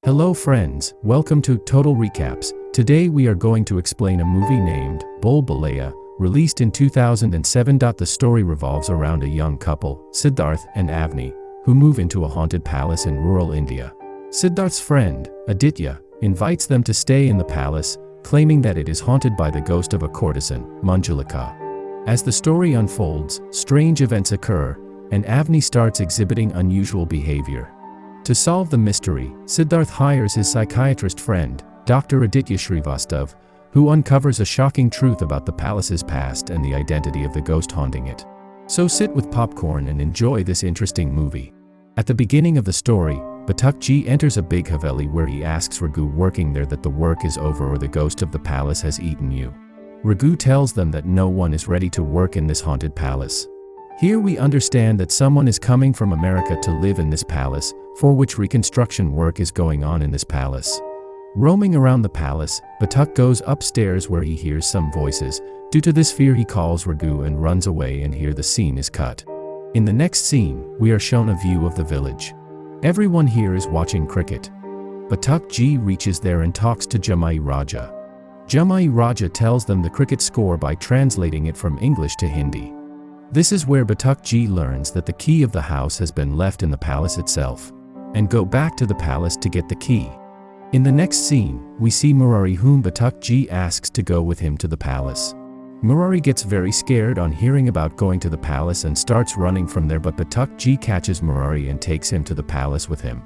Hello friends, welcome to Total Recaps. Today we are going to explain a movie named Bhool Bhulaiyaa, released in 2007. The story revolves around a young couple, Siddharth and Avni, who move into a haunted palace in rural India. Siddharth's friend, Aditya, invites them to stay in the palace, claiming that it is haunted by the ghost of a courtesan, Manjulika. As the story unfolds, strange events occur, and Avni starts exhibiting unusual behavior. To solve the mystery, Siddharth hires his psychiatrist friend, Dr. Aditya Srivastav, who uncovers a shocking truth about the palace's past and the identity of the ghost haunting it. So sit with popcorn and enjoy this interesting movie. At the beginning of the story, Bhatukji enters a big haveli where he asks Raghu working there that the work is over or the ghost of the palace has eaten you. Raghu tells them that no one is ready to work in this haunted palace. Here we understand that someone is coming from America to live in this palace, for which reconstruction work is going on in this palace. Roaming around the palace, Bhatuk goes upstairs where he hears some voices. Due to this fear he calls Raghu and runs away, and here the scene is cut. In the next scene, we are shown a view of the village. Everyone here is watching cricket. Bhatukji reaches there and talks to Jamai Raja. Jamai Raja tells them the cricket score by translating it from English to Hindi. This is where Bhatukji learns that the key of the house has been left in the palace itself, and go back to the palace to get the key. In the next scene, we see Murari, whom Bhatukji asks to go with him to the palace. Murari gets very scared on hearing about going to the palace and starts running from there, but Bhatukji catches Murari and takes him to the palace with him.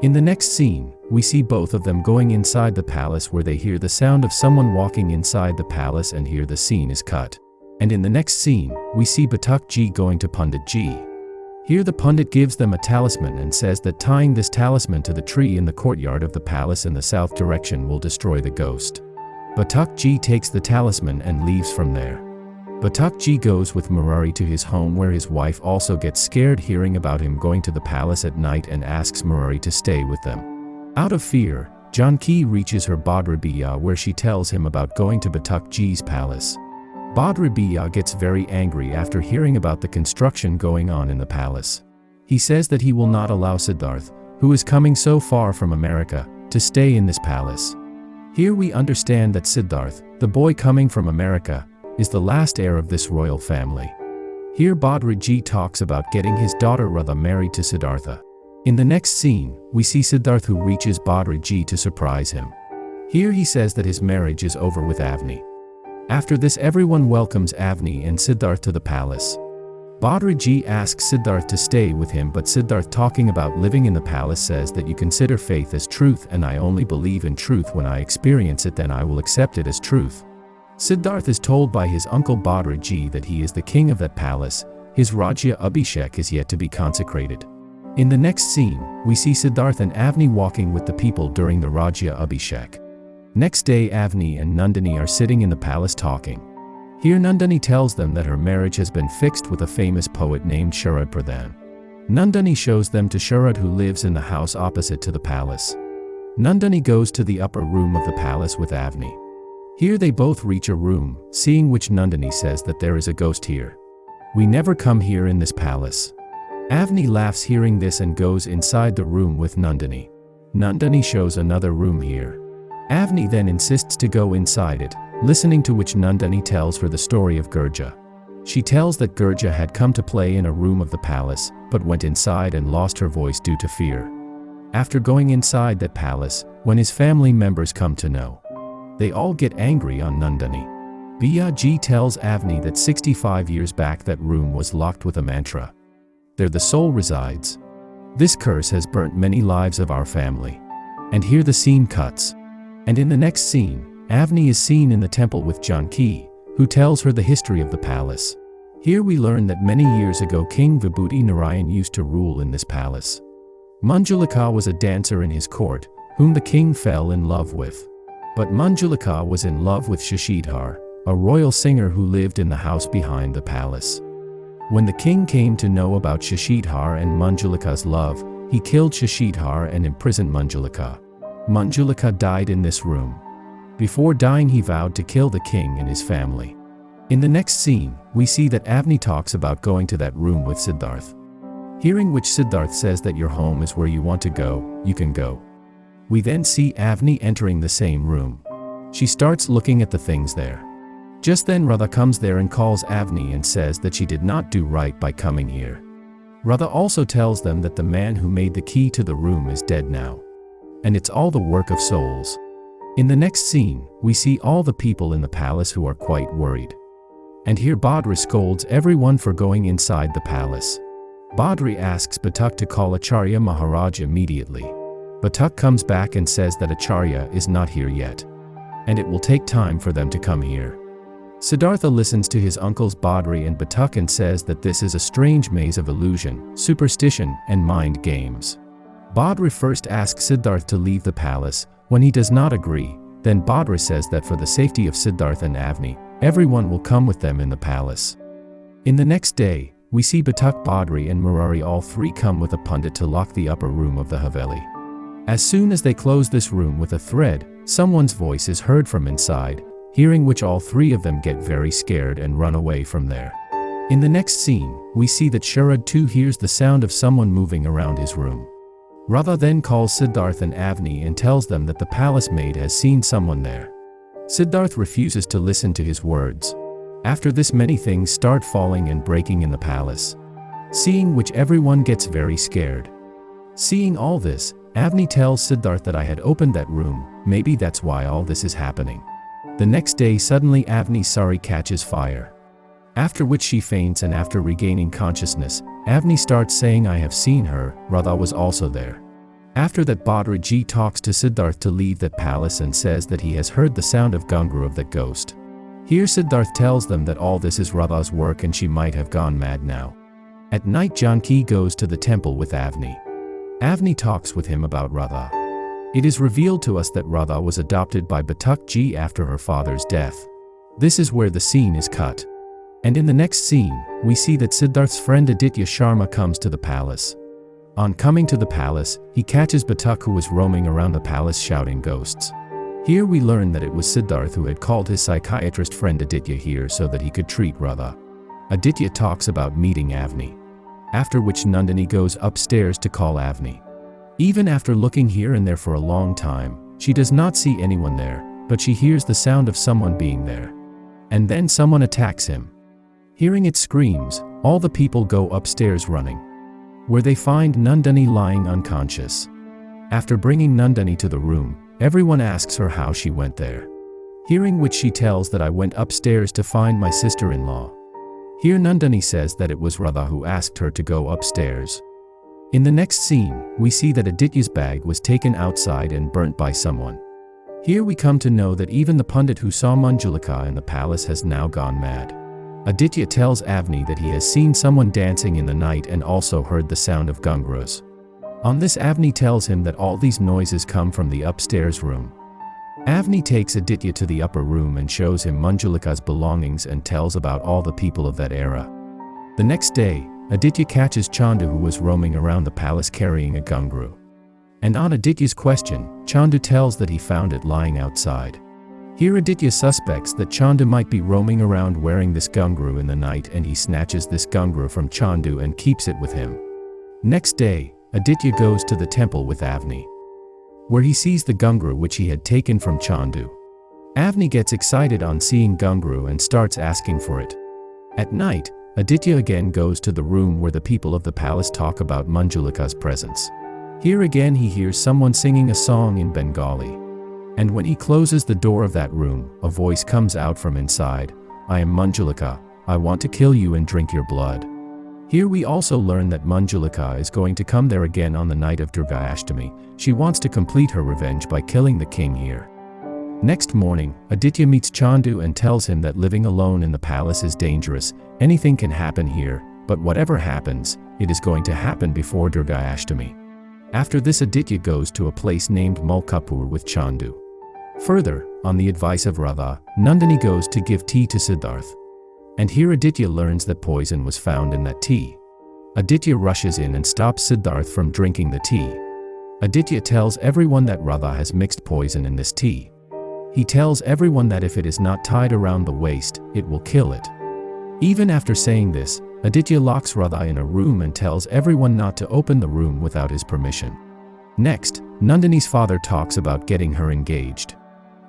In the next scene, we see both of them going inside the palace where they hear the sound of someone walking inside the palace, and here the scene is cut. And in the next scene, we see Bhatukji going to Panditji. Here the Pandit gives them a talisman and says that tying this talisman to the tree in the courtyard of the palace in the south direction will destroy the ghost. Bhatukji takes the talisman and leaves from there. Bhatukji goes with Murari to his home where his wife also gets scared hearing about him going to the palace at night and asks Murari to stay with them. Out of fear, Janki reaches her Bhadrabiya where she tells him about going to Bhatukji's palace. Bhadrabiya gets very angry after hearing about the construction going on in the palace. He says that he will not allow Siddharth, who is coming so far from America, to stay in this palace. Here we understand that Siddharth, the boy coming from America, is the last heir of this royal family. Here Bhadraji talks about getting his daughter Radha married to Siddhartha. In the next scene, we see Siddharth who reaches Bhadraji to surprise him. Here he says that his marriage is over with Avni. After this, everyone welcomes Avni and Siddharth to the palace. Bhadraji asks Siddharth to stay with him, but Siddharth, talking about living in the palace, says that you consider faith as truth, and I only believe in truth when I experience it, then I will accept it as truth. Siddharth is told by his uncle Bhadraji that he is the king of that palace. His Rajya Abhishek is yet to be consecrated. In the next scene, we see Siddharth and Avni walking with the people during the Rajya Abhishek. Next day, Avni and Nandini are sitting in the palace talking. Here Nandini tells them that her marriage has been fixed with a famous poet named Sharad Pradhan. Nandini shows them to Sharad, who lives in the house opposite to the palace. Nandini goes to the upper room of the palace with Avni. Here they both reach a room, seeing which Nandini says that there is a ghost here. We never come here in this palace. Avni laughs hearing this and goes inside the room with Nandini. Nandini shows another room here. Avni then insists to go inside it, listening to which Nandini tells her the story of Gurja. She tells that Gurja had come to play in a room of the palace, but went inside and lost her voice due to fear. After going inside that palace, when his family members come to know, they all get angry on Nandini. Biyaji tells Avni that 65 years back that room was locked with a mantra. There the soul resides. This curse has burnt many lives of our family. And here the scene cuts. And in the next scene, Avni is seen in the temple with Janki, who tells her the history of the palace. Here we learn that many years ago King Vibhuti Narayan used to rule in this palace. Manjulika was a dancer in his court, whom the king fell in love with. But Manjulika was in love with Shashidhar, a royal singer who lived in the house behind the palace. When the king came to know about Shashidhar and Manjulika's love, he killed Shashidhar and imprisoned Manjulika. Manjulika died in this room. Before dying, he vowed to kill the king and his family. In the next scene, we see that Avni talks about going to that room with Siddharth. Hearing which Siddharth says that your home is where you want to go, you can go. We then see Avni entering the same room. She starts looking at the things there. Just then Radha comes there and calls Avni and says that she did not do right by coming here. Radha also tells them that the man who made the key to the room is dead now. And it's all the work of souls. In the next scene, we see all the people in the palace who are quite worried. And here Badri scolds everyone for going inside the palace. Badri asks Batuk to call Acharya Maharaj immediately. Batuk comes back and says that Acharya is not here yet. And it will take time for them to come here. Siddhartha listens to his uncles Badri and Batuk and says that this is a strange maze of illusion, superstition, and mind games. Badri first asks Siddhartha to leave the palace. When he does not agree, then Badri says that for the safety of Siddhartha and Avni, everyone will come with them in the palace. In the next day, we see Batuk, Badri and Murari all three come with a pundit to lock the upper room of the Haveli. As soon as they close this room with a thread, someone's voice is heard from inside, hearing which all three of them get very scared and run away from there. In the next scene, we see that Sharad too hears the sound of someone moving around his room. Radha then calls Siddhartha and Avni and tells them that the palace maid has seen someone there. Siddhartha refuses to listen to his words. After this, many things start falling and breaking in the palace, seeing which everyone gets very scared. Seeing all this, Avni tells Siddhartha that I had opened that room, maybe that's why all this is happening. The next day suddenly Avni's sari catches fire. After which she faints, and after regaining consciousness, Avni starts saying I have seen her, Radha was also there. After that Badri Ji talks to Siddhartha to leave that palace and says that he has heard the sound of Gungru of that ghost. Here Siddhartha tells them that all this is Radha's work and she might have gone mad now. At night Janki goes to the temple with Avni. Avni talks with him about Radha. It is revealed to us that Radha was adopted by Batuk Ji after her father's death. This is where the scene is cut. And in the next scene, we see that Siddhartha's friend Aditya Sharma comes to the palace. On coming to the palace, he catches Batuk who was roaming around the palace shouting ghosts. Here we learn that it was Siddhartha who had called his psychiatrist friend Aditya here so that he could treat Radha. Aditya talks about meeting Avni. After which Nandini goes upstairs to call Avni. Even after looking here and there for a long time, she does not see anyone there, but she hears the sound of someone being there. And then someone attacks him. Hearing its screams, all the people go upstairs running, where they find Nandini lying unconscious. After bringing Nandini to the room, everyone asks her how she went there. Hearing which she tells that I went upstairs to find my sister-in-law. Here Nandini says that it was Radha who asked her to go upstairs. In the next scene, we see that Aditya's bag was taken outside and burnt by someone. Here we come to know that even the pundit who saw Manjulika in the palace has now gone mad. Aditya tells Avni that he has seen someone dancing in the night and also heard the sound of gungrus. On this Avni tells him that all these noises come from the upstairs room. Avni takes Aditya to the upper room and shows him Manjulika's belongings and tells about all the people of that era. The next day, Aditya catches Chandu who was roaming around the palace carrying a gungru. And on Aditya's question, Chandu tells that he found it lying outside. Here Aditya suspects that Chandu might be roaming around wearing this gungru in the night, and he snatches this gungru from Chandu and keeps it with him. Next day, Aditya goes to the temple with Avni, where he sees the gungru which he had taken from Chandu. Avni gets excited on seeing gungru and starts asking for it. At night, Aditya again goes to the room where the people of the palace talk about Manjulika's presence. Here again he hears someone singing a song in Bengali. And when he closes the door of that room, a voice comes out from inside. I am Manjulika, I want to kill you and drink your blood. Here we also learn that Manjulika is going to come there again on the night of Durga Ashtami. She wants to complete her revenge by killing the king here. Next morning, Aditya meets Chandu and tells him that living alone in the palace is dangerous. Anything can happen here, but whatever happens, it is going to happen before Durga Ashtami. After this Aditya goes to a place named Mulkapur with Chandu. Further, on the advice of Radha, Nandini goes to give tea to Siddhartha. And here Aditya learns that poison was found in that tea. Aditya rushes in and stops Siddhartha from drinking the tea. Aditya tells everyone that Radha has mixed poison in this tea. He tells everyone that if it is not tied around the waist, it will kill it. Even after saying this, Aditya locks Radha in a room and tells everyone not to open the room without his permission. Next, Nandini's father talks about getting her engaged.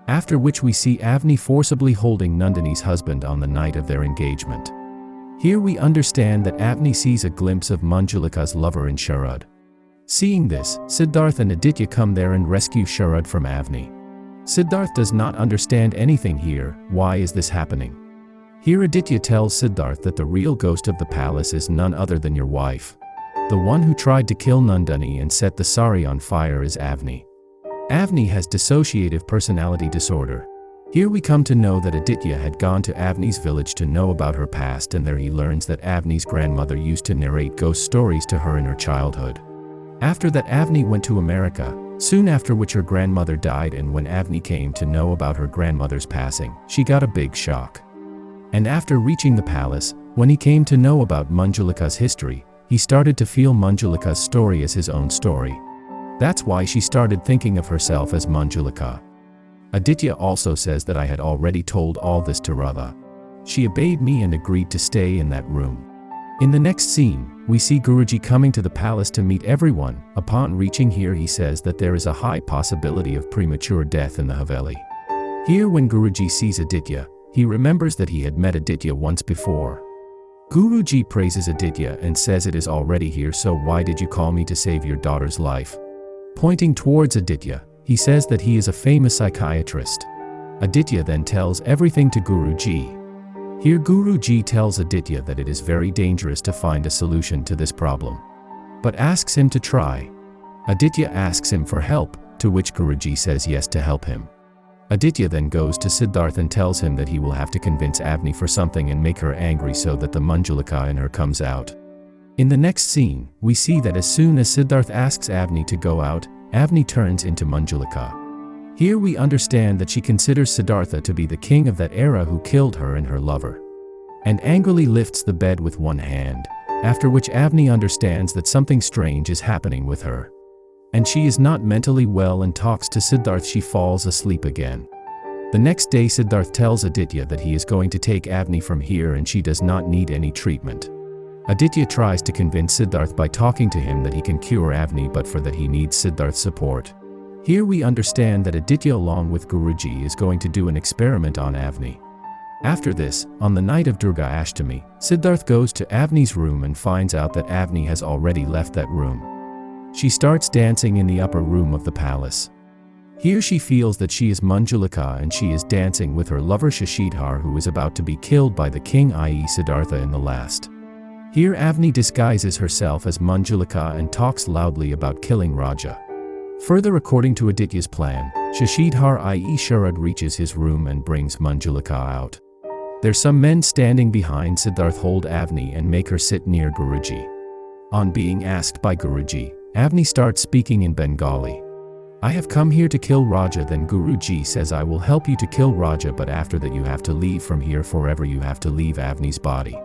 After which we see Avni forcibly holding Nandini's husband on the night of their engagement. Here we understand that Avni sees a glimpse of Manjulika's lover in Sharad. Seeing this, Siddharth and Aditya come there and rescue Sharad from Avni. Siddharth does not understand anything here. Why is this happening? Here Aditya tells Siddharth that the real ghost of the palace is none other than your wife. The one who tried to kill Nandini and set the sari on fire is Avni. Avni has dissociative personality disorder. Here we come to know that Aditya had gone to Avni's village to know about her past, and there he learns that Avni's grandmother used to narrate ghost stories to her in her childhood. After that, Avni went to America, soon after which her grandmother died, and when Avni came to know about her grandmother's passing, she got a big shock. And after reaching the palace, when he came to know about Manjulika's history, he started to feel Manjulika's story as his own story. That's why she started thinking of herself as Manjulika. Aditya also says that I had already told all this to Radha. She obeyed me and agreed to stay in that room. In the next scene, we see Guruji coming to the palace to meet everyone. Upon reaching here, he says that there is a high possibility of premature death in the Haveli. Here when Guruji sees Aditya, he remembers that he had met Aditya once before. Guruji praises Aditya and says, "It is already here, so why did you call me to save your daughter's life?" Pointing towards Aditya, he says that he is a famous psychiatrist. Aditya then tells everything to Guruji. Here Guruji tells Aditya that it is very dangerous to find a solution to this problem, but asks him to try. Aditya asks him for help, to which Guruji says yes to help him. Aditya then goes to Siddharth and tells him that he will have to convince Avni for something and make her angry so that the Manjulika in her comes out. In the next scene, we see that as soon as Siddharth asks Avni to go out, Avni turns into Manjulika. Here we understand that she considers Siddhartha to be the king of that era who killed her and her lover, and angrily lifts the bed with one hand, after which Avni understands that something strange is happening with her, and she is not mentally well, and talks to Siddharth. She falls asleep again. The next day Siddharth tells Aditya that he is going to take Avni from here and she does not need any treatment. Aditya tries to convince Siddharth by talking to him that he can cure Avni, but for that he needs Siddharth's support. Here we understand that Aditya along with Guruji is going to do an experiment on Avni. After this, on the night of Durga Ashtami, Siddharth goes to Avni's room and finds out that Avni has already left that room. She starts dancing in the upper room of the palace. Here she feels that she is Manjulika and she is dancing with her lover Shashidhar, who is about to be killed by the king, i.e. Siddhartha in the last. Here Avni disguises herself as Manjulika and talks loudly about killing Raja. Further, according to Aditya's plan, Shashidhar, i.e. Sharad, reaches his room and brings Manjulika out. There's some men standing behind Siddharth hold Avni and make her sit near Guruji. On being asked by Guruji, Avni starts speaking in Bengali. "I have come here to kill Raja." Then Guruji says, "I will help you to kill Raja, but after that you have to leave from here forever. You have to leave Avni's body."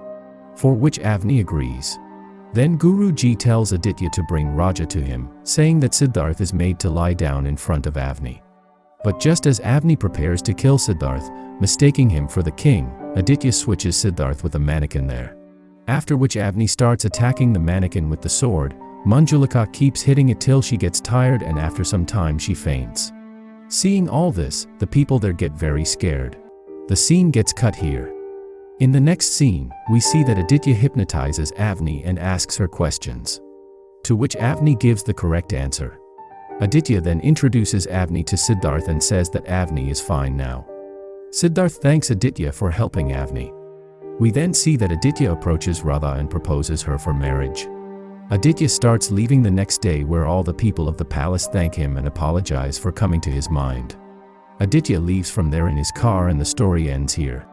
For which Avni agrees. Then Guruji tells Aditya to bring Raja to him, saying that Siddharth is made to lie down in front of Avni. But just as Avni prepares to kill Siddharth, mistaking him for the king, Aditya switches Siddharth with a mannequin there. After which Avni starts attacking the mannequin with the sword. Manjulika keeps hitting it till she gets tired, and after some time she faints. Seeing all this, the people there get very scared. The scene gets cut here. In the next scene, we see that Aditya hypnotizes Avni and asks her questions, to which Avni gives the correct answer. Aditya then introduces Avni to Siddharth and says that Avni is fine now. Siddharth thanks Aditya for helping Avni. We then see that Aditya approaches Radha and proposes her for marriage. Aditya starts leaving the next day, where all the people of the palace thank him and apologize for coming to his mind. Aditya leaves from there in his car and the story ends here.